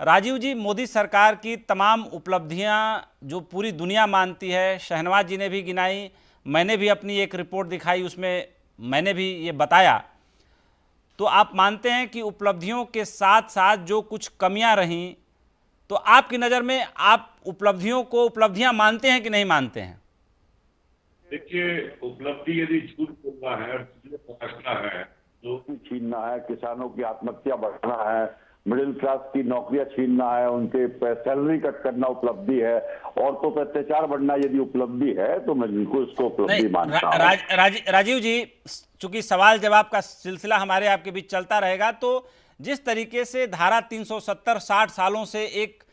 राजीव जी, मोदी सरकार की तमाम उपलब्धियां जो पूरी दुनिया मानती है, शहनवाज जी ने भी गिनाई, मैंने भी अपनी एक रिपोर्ट दिखाई, उसमें मैंने भी ये बताया। तो आप मानते हैं कि उपलब्धियों के साथ साथ जो कुछ कमियां रहीं, तो आपकी नज़र में आप उपलब्धियों को उपलब्धियां मानते हैं कि नहीं मानते हैं? देखिए, उपलब्धि यदि झूठ बोलना है और झूठ तराशना है, तो छीनना है, किसानों की आत्महत्या बढ़ाना है, मिडिल क्लास की नौकरियां छीनना है, उनके सैलरी कट करना उपलब्धि है, औरतों पर अत्याचार बढ़ना यदि उपलब्धि है तो मैं बिल्कुल इसको उपलब्धि नहीं, मानता हूँ। राजीव जी, चूंकि सवाल जवाब का सिलसिला हमारे आपके बीच चलता रहेगा, तो जिस तरीके से धारा 370 60 सालों से एक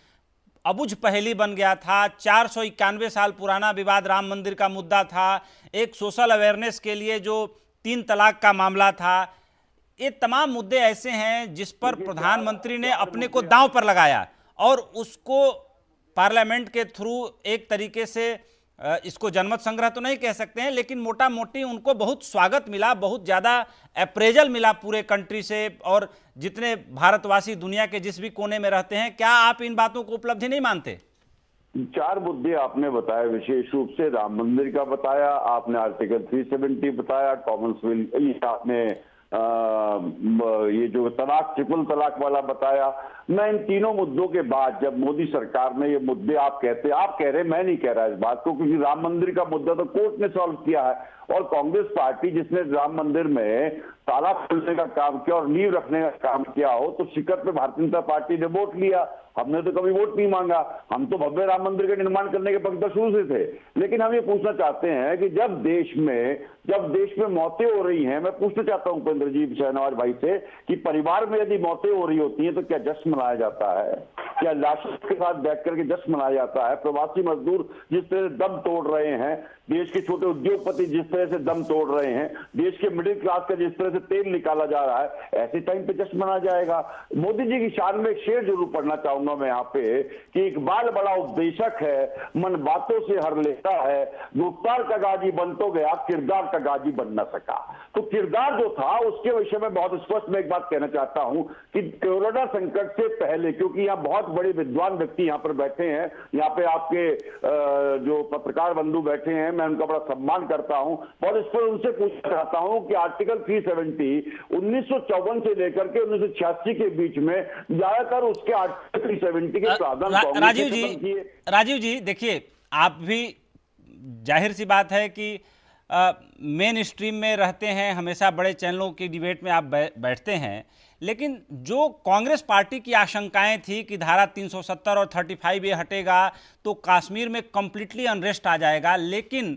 अबुझ पहेली बन गया था, 491 साल पुराना विवाद राम मंदिर का मुद्दा था, एक सोशल अवेयरनेस के लिए जो 3 तलाक का मामला था, ये तमाम मुद्दे ऐसे हैं जिस पर प्रधानमंत्री ने अपने को दांव पर लगाया और उसको पार्लियामेंट के थ्रू एक तरीके से इसको जनमत संग्रह तो नहीं कह सकते हैं, लेकिन मोटा मोटी उनको बहुत स्वागत मिला, बहुत ज़्यादा अप्रेजल मिला पूरे कंट्री से और जितने भारतवासी दुनिया के जिस भी कोने में रहते हैं। क्या आप इन बातों को उपलब्धि नहीं मानते? 4 मुद्दे आपने बताए, विशेष रूप से राम मंदिर का बताया आपने, आर्टिकल 370 बताया, कॉमनवेल्थ आपने ये जो तलाक, ट्रिपल तलाक वाला बताया। मैं इन तीनों मुद्दों के बाद जब मोदी सरकार ने ये मुद्दे, आप कह रहे, मैं नहीं कह रहा इस बात को, क्योंकि राम मंदिर का मुद्दा तो कोर्ट ने सॉल्व किया है और कांग्रेस पार्टी जिसने राम मंदिर में ताला खोलने का काम किया और नींव रखने का काम किया हो, तो शिखर पे भारतीय जनता पार्टी ने वोट लिया। हमने तो कभी वोट नहीं मांगा, हम तो भव्य राम मंदिर का निर्माण करने के पक्ष में शुरू से थे। लेकिन हम ये पूछना चाहते हैं कि जब देश में मौतें हो रही हैं, मैं पूछना चाहता हूं उपेंद्र जी, शहनवाज भाई से, कि परिवार में यदि मौतें हो रही होती हैं तो क्या जश्न मनाया जाता है? क्या लाशों के साथ बैठ करके जश्न मनाया जाता है? प्रवासी मजदूर जिस तरह से दम तोड़ रहे हैं, देश के छोटे उद्योगपति जिस तरह से दम तोड़ रहे हैं, देश के मिडिल क्लास का जिस तरह से तेल निकाला जा रहा है, ऐसे टाइम पे जश्न मनाया जाएगा? मोदी जी की शान में एक शेर जरूर पढ़ना चाहूंगा मैं यहाँ पे, कि इकबाल बड़ा उपदेशक है, मन बातों से हर लेता है, गुफ्तार का गाजी बन तो गया, किरदार का गाजी बन न सका। तो किरदार जो था उसके विषय में बहुत स्पष्ट मैं एक बात कहना चाहता हूं कि कोरोना संकट से पहले, क्योंकि यहाँ बहुत बड़े विद्वान व्यक्ति यहाँ पर बैठे हैं, यहाँ पे आपके जो पत्रकार बंधु बैठे हैं, मैं उनका बड़ा सम्मान करता हूं, बहुत इस पर उनसे पूछना चाहता हूं कि आर्टिकल 370 1954 से लेकर के 1986 के बीच में ज्यादातर उसके आर्टिकल 370 के प्रावधान राजीव जी देखिए, आप भी जाहिर सी बात है कि मेन स्ट्रीम में रहते हैं, हमेशा बड़े चैनलों की डिबेट में आप बैठते हैं, लेकिन जो कांग्रेस पार्टी की आशंकाएं थी कि धारा 370 और 35 ये हटेगा तो कश्मीर में कंप्लीटली अनरेस्ट आ जाएगा, लेकिन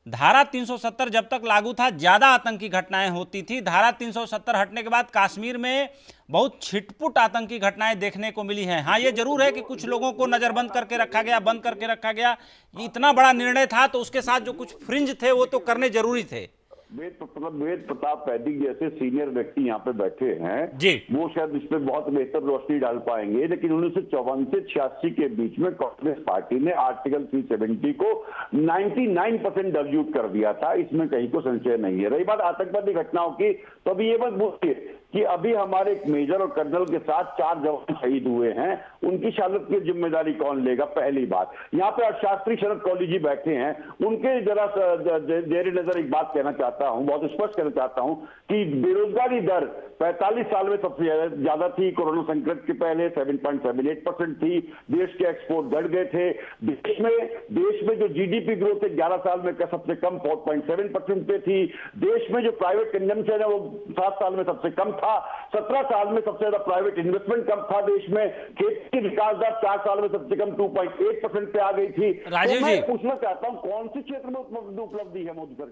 धारा 370 जब तक लागू था ज़्यादा आतंकी घटनाएं होती थी। धारा 370 हटने के बाद कश्मीर में बहुत छिटपुट आतंकी घटनाएं देखने को मिली हैं। हाँ, ये जरूर है कि कुछ लोगों को नज़रबंद करके रखा गया, बंद करके रखा गया। इतना बड़ा निर्णय था तो उसके साथ जो कुछ फ्रिंज थे वो तो करने जरूरी थे। वेद प्रताप वैदिक जैसे सीनियर व्यक्ति यहाँ पे बैठे हैं जी, वो शायद इस पे बहुत बेहतर रोशनी डाल पाएंगे। लेकिन 1954 से 86 के बीच में कांग्रेस पार्टी ने आर्टिकल 370 को 99% डाइल्यूट कर दिया था, इसमें कहीं को संशय नहीं है। रही बात आतंकवादी घटनाओं की, तो अभी ये मत पूछिए कि अभी हमारे एक मेजर और कर्नल के साथ 4 जवान शहीद हुए हैं, उनकी शहादत की जिम्मेदारी कौन लेगा? पहली बात। यहाँ पे अर्थशास्त्री शरद कौली जी बैठे हैं, उनके जरा जेर नजर एक बात कहना चाहता हूं, बहुत स्पष्ट कहना चाहता हूं कि बेरोजगारी दर 45 साल में सबसे ज्यादा थी, कोरोना संकट के पहले 7.78% थी, देश के एक्सपोर्ट बढ़ गए थे, देश में जो जीडीपी ग्रोथ है 11 साल में सबसे कम 4.7% पे थी, देश में जो प्राइवेट कंजम्पशन है वो 7 साल में सबसे कम था, 17 साल में सबसे ज्यादा प्राइवेट इन्वेस्टमेंट कम था देश में, खेती की विकास दर 4 साल में सबसे कम 2.8% पे आ गई थी। राजीव जी, पूछना चाहता हूं कौन सी क्षेत्र में उपलब्धि है मोदी सरकार?